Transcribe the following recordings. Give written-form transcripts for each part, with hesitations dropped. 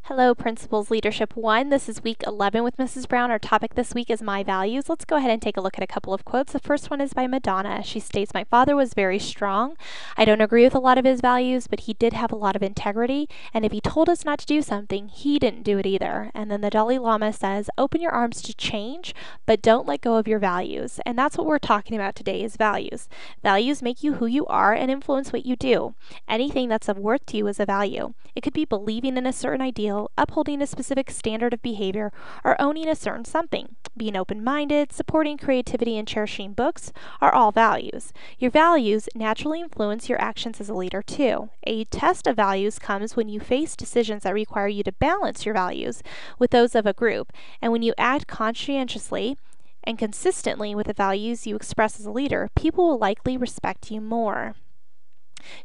Hello, Principals Leadership 1. This is week 11 with Mrs. Brown. Our topic this week is My Values. Let's go ahead and take a look at a couple of quotes. The first one is by Madonna. She states, "My father was very strong. I don't agree with a lot of his values, but he did have a lot of integrity. And if he told us not to do something, he didn't do it either." And then the Dalai Lama says, "Open your arms to change, but don't let go of your values." And that's what we're talking about today is values. Values make you who you are and influence what you do. Anything that's of worth to you is a value. It could be believing in a certain ideal, upholding a specific standard of behavior, or owning a certain something. Being open-minded, supporting creativity, and cherishing books are all values. Your values naturally influence your actions as a leader too. A test of values comes when you face decisions that require you to balance your values with those of a group, and when you act conscientiously and consistently with the values you express as a leader, people will likely respect you more.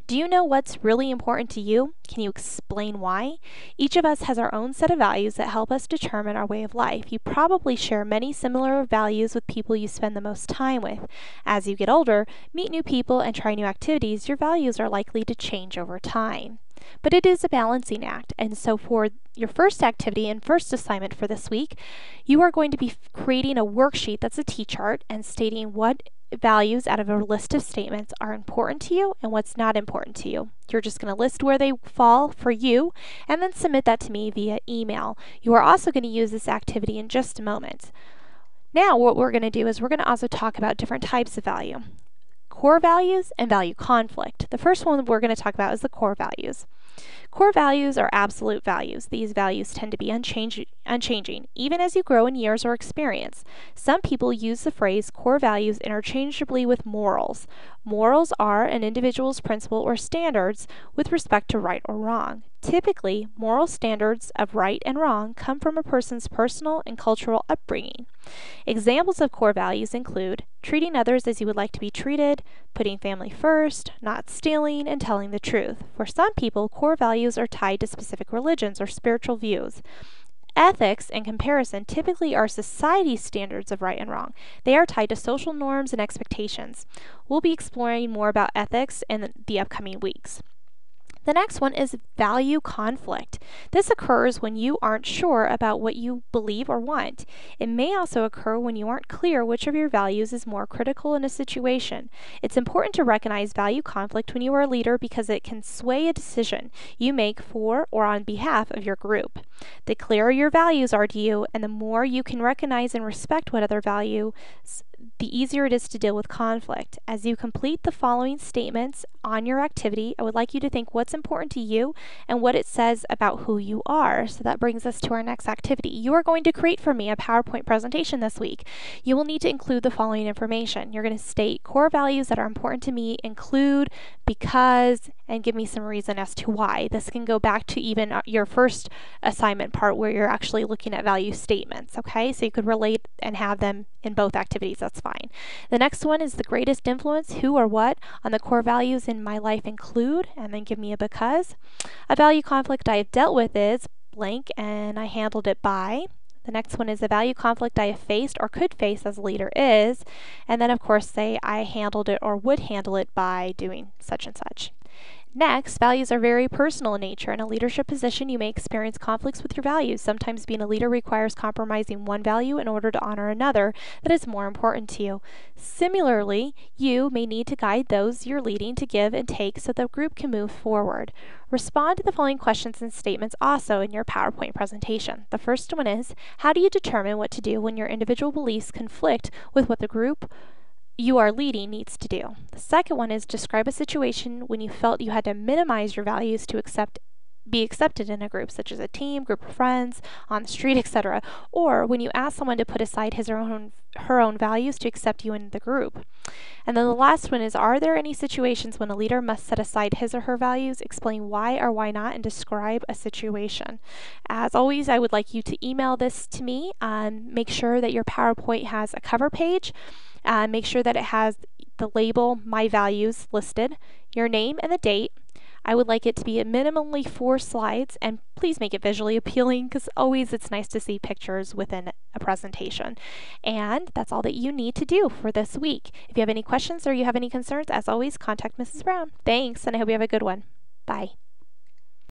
Do you know what's really important to you? Can you explain why? Each of us has our own set of values that help us determine our way of life. You probably share many similar values with people you spend the most time with. As you get older, meet new people, and try new activities, your values are likely to change over time. But it is a balancing act, and so for your first activity and first assignment for this week, you are going to be creating a worksheet that's a T-chart and stating what values out of a list of statements are important to you and what's not important to you. You're just going to list where they fall for you and then submit that to me via email. You are also going to use this activity in just a moment. Now what we're going to do is we're going to also talk about different types of value. Core values and value conflict. The first one we're going to talk about is the core values. Core values are absolute values. These values tend to be unchanging, even as you grow in years or experience. Some people use the phrase core values interchangeably with morals. Morals are an individual's principle or standards with respect to right or wrong. Typically, moral standards of right and wrong come from a person's personal and cultural upbringing. Examples of core values include treating others as you would like to be treated, putting family first, not stealing, and telling the truth. For some people, core values are tied to specific religions or spiritual views. Ethics, in comparison, typically are society's standards of right and wrong. They are tied to social norms and expectations. We'll be exploring more about ethics in the upcoming weeks. The next one is value conflict. This occurs when you aren't sure about what you believe or want. It may also occur when you aren't clear which of your values is more critical in a situation. It's important to recognize value conflict when you are a leader because it can sway a decision you make for or on behalf of your group. The clearer your values are to you and the more you can recognize and respect what other values, the easier it is to deal with conflict. As you complete the following statements on your activity, I would like you to think what's important to you and what it says about who you are. So that brings us to our next activity. You are going to create for me a PowerPoint presentation this week. You will need to include the following information. You're going to state core values that are important to me, include, because, and give me some reason as to why. This can go back to even your first assignment part where you're actually looking at value statements, okay? So you could relate and have them in both activities, that's fine. The next one is the greatest influence, who or what, on the core values in my life include, and then give me a because. A value conflict I have dealt with is blank, and I handled it by. The next one is a value conflict I have faced or could face as a leader is, and then of course say I handled it or would handle it by doing such and such. Next, values are very personal in nature. In a leadership position, you may experience conflicts with your values. Sometimes being a leader requires compromising one value in order to honor another that is more important to you. Similarly, you may need to guide those you're leading to give and take so the group can move forward. Respond to the following questions and statements also in your PowerPoint presentation. The first one is, how do you determine what to do when your individual beliefs conflict with what the group you are leading needs to do? The second one is describe a situation when you felt you had to minimize your values to be accepted in a group, such as a team, group of friends, on the street, etc., or when you ask someone to put aside his or her own values to accept you in the group. And then the last one is, are there any situations when a leader must set aside his or her values? Explain why or why not and describe a situation. As always, I would like you to email this to me. Make sure that your PowerPoint has a cover page. Make sure that it has the label My Values listed, your name and the date. I would like it to be at minimally 4 slides, and please make it visually appealing because always it's nice to see pictures within a presentation. And that's all that you need to do for this week. If you have any questions or you have any concerns, as always, contact Mrs. Brown. Thanks, and I hope you have a good one. Bye.